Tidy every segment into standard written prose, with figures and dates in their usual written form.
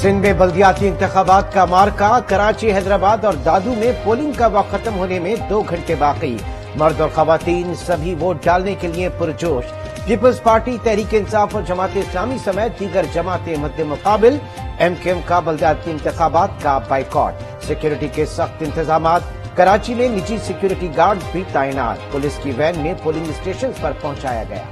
सिंध में बल्दियाती इंतखाबात का मार्का, कराची, हैदराबाद और दादू में पोलिंग का वक्त खत्म होने में 2 घंटे बाकी। मर्द और खवातीन सभी वोट डालने के लिए पुरजोश। पीपल्स पार्टी, तहरीक इंसाफ और जमात इस्लामी समेत दीगर जमातें मद्दे मुकाबिल। MKM का बल्दियाती इंतखाबात का बाइकॉट। सिक्योरिटी के सख्त इंतजामात। कराची में निजी सिक्योरिटी गार्ड भी तैनात। पुलिस की वैन में पोलिंग स्टेशन पर पहुंचाया गया।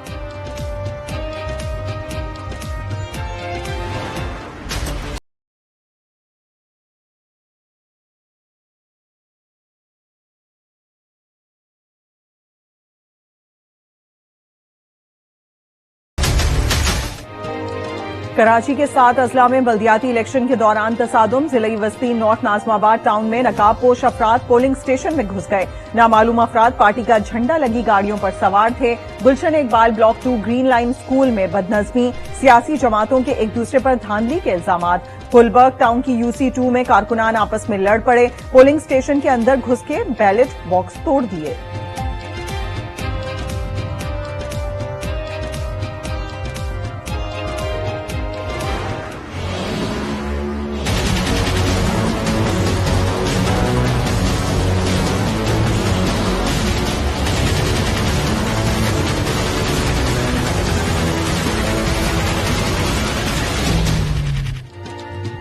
कराची के 7 अजला में बल्दियाती इलेक्शन के दौरान तसादुम। जिले वस्ती नॉर्थ नाजमाबाद टाउन में नकाबपोश अफराद पोलिंग स्टेशन में घुस गए। नामालूम अफराद पार्टी का झंडा लगी गाड़ियों पर सवार थे। Gulshan Iqbal block 2 green line school में बदनजमी, सियासी जमातों के एक दूसरे पर धांधली के इल्जामात। गुलबर्ग टाउन की UC 2 में कारकुनान आपस में लड़ पड़े। पोलिंग स्टेशन के अंदर घुस के बैलेट बॉक्स तोड़ दिए।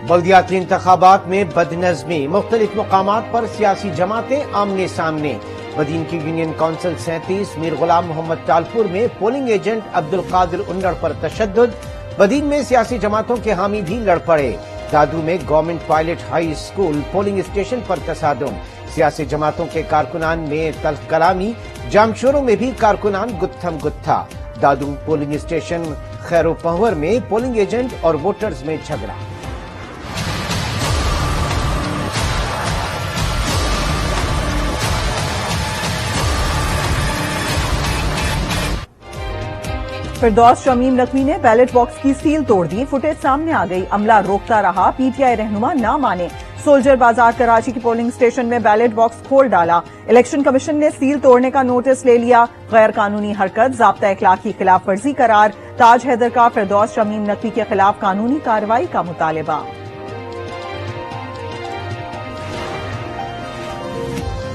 बल्दियाती इंतखाबात में बदनजमी, मुख्तलिफ मुकामात पर सियासी जमातें आमने सामने। बदीन की यूनियन काउंसिल 37 मीर गुलाम मोहम्मद टालपुर में पोलिंग एजेंट अब्दुल कादिर उन्नड़ पर तशद्दुद। बदीन में सियासी जमातों के हामी भी लड़ पड़े। दादू में government pilot high school polling station पर तसादुम। सियासी जमातों के कारकुनान में तल्ख कलामी। जामशोरों में भी कारकुनान गुत्थम गुत्था। दादू पोलिंग स्टेशन खैरो पहवर में पोलिंग एजेंट और वोटर्स में झगड़ा। फिरदौस शमीम नकवी ने बैलेट बॉक्स की सील तोड़ दी। फुटेज सामने आ गई। अमला रोकता रहा, PTI रहनुमा ना माने। सोल्जर बाजार कराची के पोलिंग स्टेशन में बैलेट बॉक्स खोल डाला। इलेक्शन कमीशन ने सील तोड़ने का नोटिस ले लिया। गैर कानूनी हरकत, ज़ाब्ता इखलाक की खिलाफ वर्जी करार। ताज हैदर का फिरदौस शमीम नकवी के खिलाफ कानूनी कार्रवाई का मुतालबा।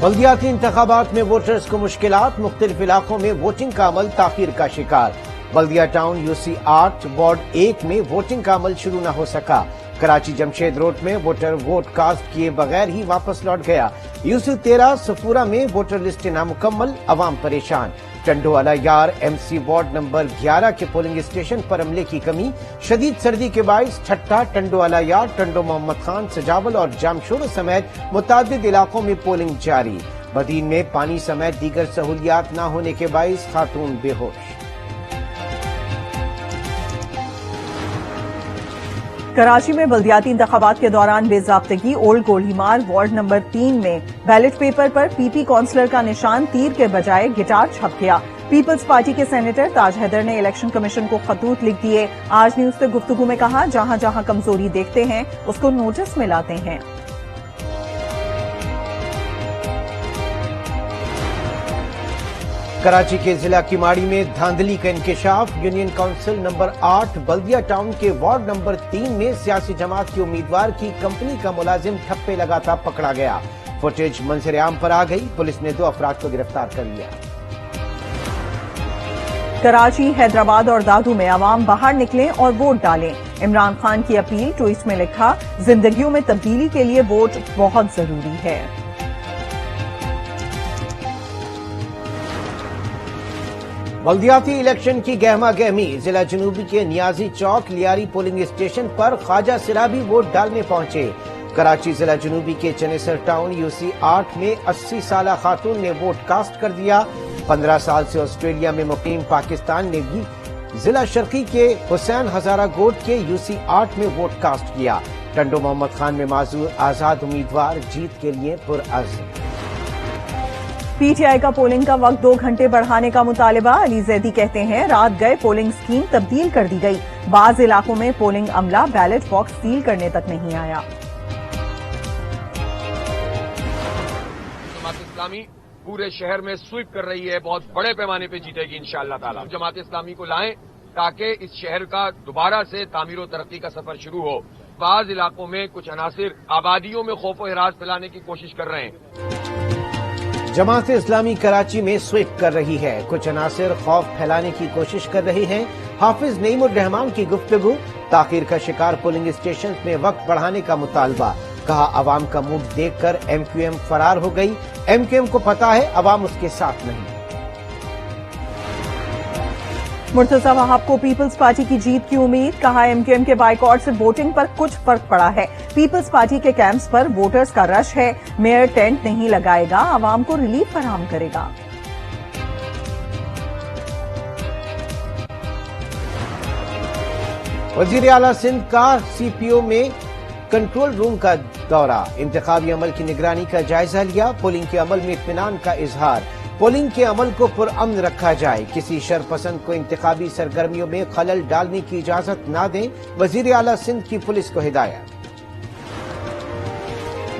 बल्दियाती इंतखाबात में वोटर्स को मुश्किलात। मुख्तलिफ इलाकों में वोटिंग का अमल ताखीर का शिकार। बल्दिया टाउन UC 8 वार्ड 1 में वोटिंग का अमल शुरू न हो सका। कराची जमशेद रोड में वोटर वोट कास्ट किए बगैर ही वापस लौट गया। UC 13 सफूरा में वोटर लिस्ट नामुकम्मल, अवाम परेशान। टंडोवाला यार MC वार्ड नंबर 11 के पोलिंग स्टेशन पर अमले की कमी। शदीद सर्दी के बाइस ठट्टा, टंडोवाला यार, टंडो मोहम्मद खान, सजावल और जामशोर समेत मुतादिद इलाकों में पोलिंग जारी। बदीन में पानी समेत दीगर सहूलियात न होने के बाइस खातून बेहोश। कराची में बल्दियाती इंतखाबात के दौरान बेजाब्तगी। ओल्ड गोलीमार वार्ड नंबर 3 में बैलेट पेपर पर PP काउंसलर का निशान तीर के बजाय गिटार छप गया। पीपल्स पार्टी के सेनेटर ताज हैदर ने इलेक्शन कमीशन को खतूत लिख दिए। आज न्यूज से गुफ्तगू में कहा, जहां जहां कमजोरी देखते हैं उसको नोटिस में लाते हैं। कराची के जिला किमाड़ी में धांधली का इंकशाफ। यूनियन काउंसिल नंबर 8 बल्दिया टाउन के वार्ड नंबर 3 में सियासी जमात के उम्मीदवार की कंपनी का मुलाजिम ठप्पे लगाता पकड़ा गया। फुटेज मंजर आम पर आ गई। पुलिस ने 2 अफराद को गिरफ्तार कर लिया। कराची, हैदराबाद और दादू में अवाम बाहर निकलें और वोट डालें। इमरान खान की अपील। ट्वीट में लिखा, जिंदगियों में तब्दीली के लिए वोट बहुत जरूरी है। बल्दियाती इलेक्शन की गहमा गहमी। जिला जनूबी के नियाजी चौक लियारी पोलिंग स्टेशन पर ख्वाजा सिराबी वोट डालने पहुंचे। कराची जिला जनूबी के चनेसर टाउन UC 8 में 80 साला खातून ने वोट कास्ट कर दिया। 15 साल से ऑस्ट्रेलिया में मुकीम पाकिस्तान ने भी जिला शर्की के हुसैन हजारा गोट के UC 8 में वोट कास्ट किया। टंडो मोहम्मद खान में माजूर आजाद उम्मीदवार जीत के लिए पुरअज़्म। PTI का पोलिंग का वक्त 2 घंटे बढ़ाने का मुतालबा। अली जैदी कहते हैं, रात गए पोलिंग स्कीम तब्दील कर दी गई। बाज इलाकों में पोलिंग अमला बैलेट बॉक्स सील करने तक नहीं आया। जमात इस्लामी पूरे शहर में स्वीप कर रही है, बहुत बड़े पैमाने पे जीतेगी इंशाअल्लाह ताला। जमात इस्लामी को लाएं ताकि इस शहर का दोबारा से तामीर और तरक्की का सफर शुरू हो। بعض علاقوں میں کچھ عناصر آبادیوں میں خوف و ہراس پھیلانے کی کوشش کر رہے ہیں۔ جماعت اسلامی کراچی میں سویپ کر رہی ہے، کچھ عناصر خوف پھیلانے کی کوشش کر رہے ہیں۔ حافظ نعیم الرحمان کی گفتگو، تاخیر کا شکار پولنگ اسٹیشن میں وقت بڑھانے کا مطالبہ، کہا عوام کا موڈ دیکھ کر ایم کیو ایم فرار ہو گئی، ایم کیو ایم کو پتا ہے عوام اس کے ساتھ نہیں۔ مرتضی وہاب کو پیپلز پارٹی کی جیت کی امید، کہا ایم کیو ایم کے بائیکاٹ سے ووٹنگ پر کچھ فرق پڑا ہے، پیپلز پارٹی کے کیمپس پر ووٹرز کا رش ہے، میئر ٹینٹ نہیں لگائے گا، عوام کو ریلیف فراہم کرے گا۔ وزیر اعلیٰ سندھ کا سی پی او میں کنٹرول روم کا دورہ، انتخابی عمل کی نگرانی کا جائزہ لیا، پولنگ کے عمل میں اطمینان کا اظہار، پولنگ کے عمل کو پرامن رکھا جائے، کسی شرپسند کو انتخابی سرگرمیوں میں خلل ڈالنے کی اجازت نہ دیں، وزیر اعلیٰ سندھ کی پولیس کو ہدایت۔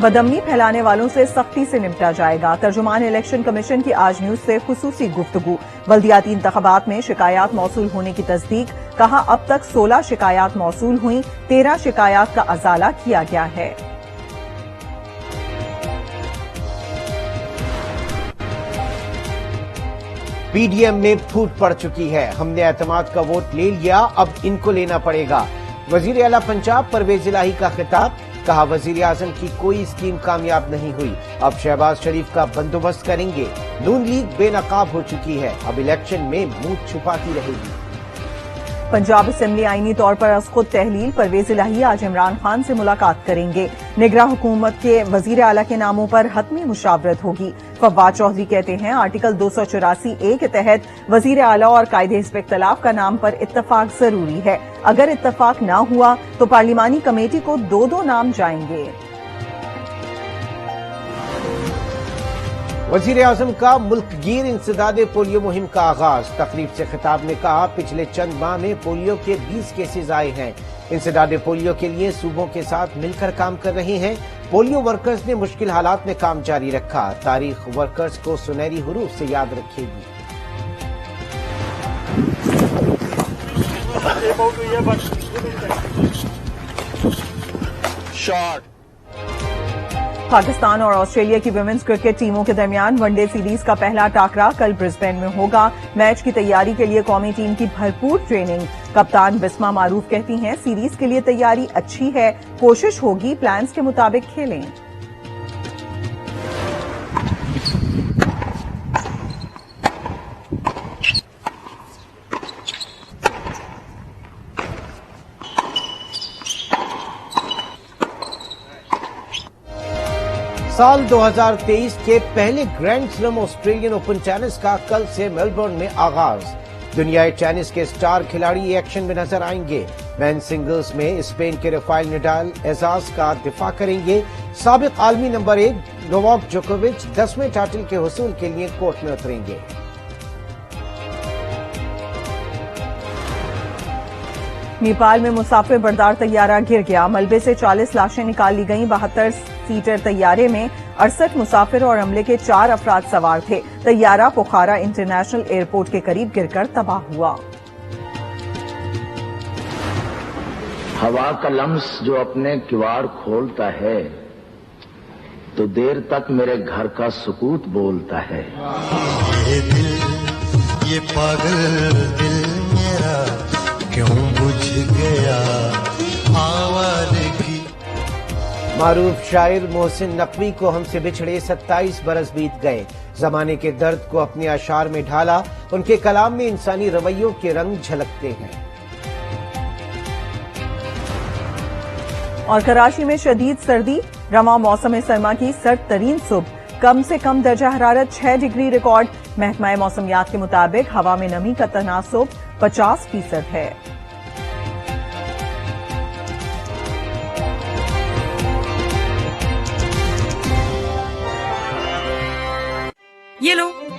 بدامنی پھیلانے والوں سے سختی سے نمٹا جائے گا، ترجمان الیکشن کمیشن کی آج نیوز سے خصوصی گفتگو، بلدیاتی انتخابات میں شکایات موصول ہونے کی تصدیق، کہا اب تک 16 شکایات موصول ہوئیں، 13 شکایات کا ازالہ کیا گیا ہے۔ پی ڈی ایم میں پھوٹ پڑ چکی ہے، ہم نے اعتماد کا ووٹ لے لیا، اب ان کو لینا پڑے گا، وزیر اعلیٰ پنجاب پرویز الہی کا خطاب، کہا وزیر اعظم کی کوئی اسکیم کامیاب نہیں ہوئی، اب شہباز شریف کا بندوبست کریں گے، نون لیگ بے نقاب ہو چکی ہے، اب الیکشن میں منہ چھپاتی رہے گی۔ پنجاب اسمبلی آئینی طور پر از خود تحلیل، پرویز الہی آج عمران خان سے ملاقات کریں گے، نگراں حکومت کے وزیر اعلیٰ کے ناموں پر حتمی مشاورت ہوگی، فواد چودھری کہتے ہیں آرٹیکل 284A کے تحت وزیر اعلیٰ اور قائد حزب اختلاف کا نام پر اتفاق ضروری ہے، اگر اتفاق نہ ہوا تو پارلیمانی کمیٹی کو 2 نام جائیں گے۔ وزیر اعظم کا ملک گیر انسداد پولیو مہم کا آغاز، تقریب سے خطاب میں کہا پچھلے چند ماہ میں پولیو کے 20 کیسز آئے ہیں، انسداد پولیو کے لیے صوبوں کے ساتھ مل کر کام کر رہے ہیں، پولیو ورکرز نے مشکل حالات میں کام جاری رکھا، تاریخ ورکرز کو سنہری حروف سے یاد رکھے گی۔ پاکستان اور آسٹریلیا کی ویمنز کرکٹ ٹیموں کے درمیان ون ڈے سیریز کا پہلا ٹاکرا کل برسبین میں ہوگا، میچ کی تیاری کے لیے قومی ٹیم کی بھرپور ٹریننگ، کپتان بسما معروف کہتی ہیں سیریز کے لیے تیاری اچھی ہے، کوشش ہوگی پلانز کے مطابق کھیلیں۔ سال 2023 کے پہلے گرینڈ سلم آسٹریلین اوپن ٹینس کا کل سے میلبورن میں آغاز، دنیائے ٹینس کے سٹار کھلاڑی ایکشن میں نظر آئیں گے، مین سنگلز میں اسپین کے رافائل نڈال اعزاز کا دفاع کریں گے، سابق عالمی نمبر 1 نوواک جوکووچ 10ویں ٹائٹل کے حصول کے لیے کورٹ میں اتریں گے۔ نیپال میں مسافر بردار طیارہ گر گیا، ملبے سے 40 لاشیں نکال لی گئیں، 72 سیٹر طیارے میں 68 مسافر اور عملے کے 4 افراد سوار تھے، طیارہ پوکھارا انٹرنیشنل ایئرپورٹ کے قریب گر کر تباہ ہوا۔ ہوا کا لمس جو اپنے کواڑ کھولتا ہے تو دیر تک میرے گھر کا سکوت بولتا ہے۔ یہ دل یہ پاگل دل میرا کیوں بجھ گیا آوارگی۔ معروف شاعر محسن نقوی کو ہم سے بچھڑے 27 برس بیت گئے، زمانے کے درد کو اپنے اشعار میں ڈھالا، ان کے کلام میں انسانی رویوں کے رنگ جھلکتے ہیں۔ اور کراچی میں شدید سردی، رواں موسم سرما کی سرد ترین صبح، کم سے کم درجہ حرارت 6 ڈگری ریکارڈ، محکمہ موسمیات کے مطابق ہوا میں نمی کا تناسب 50% ہے۔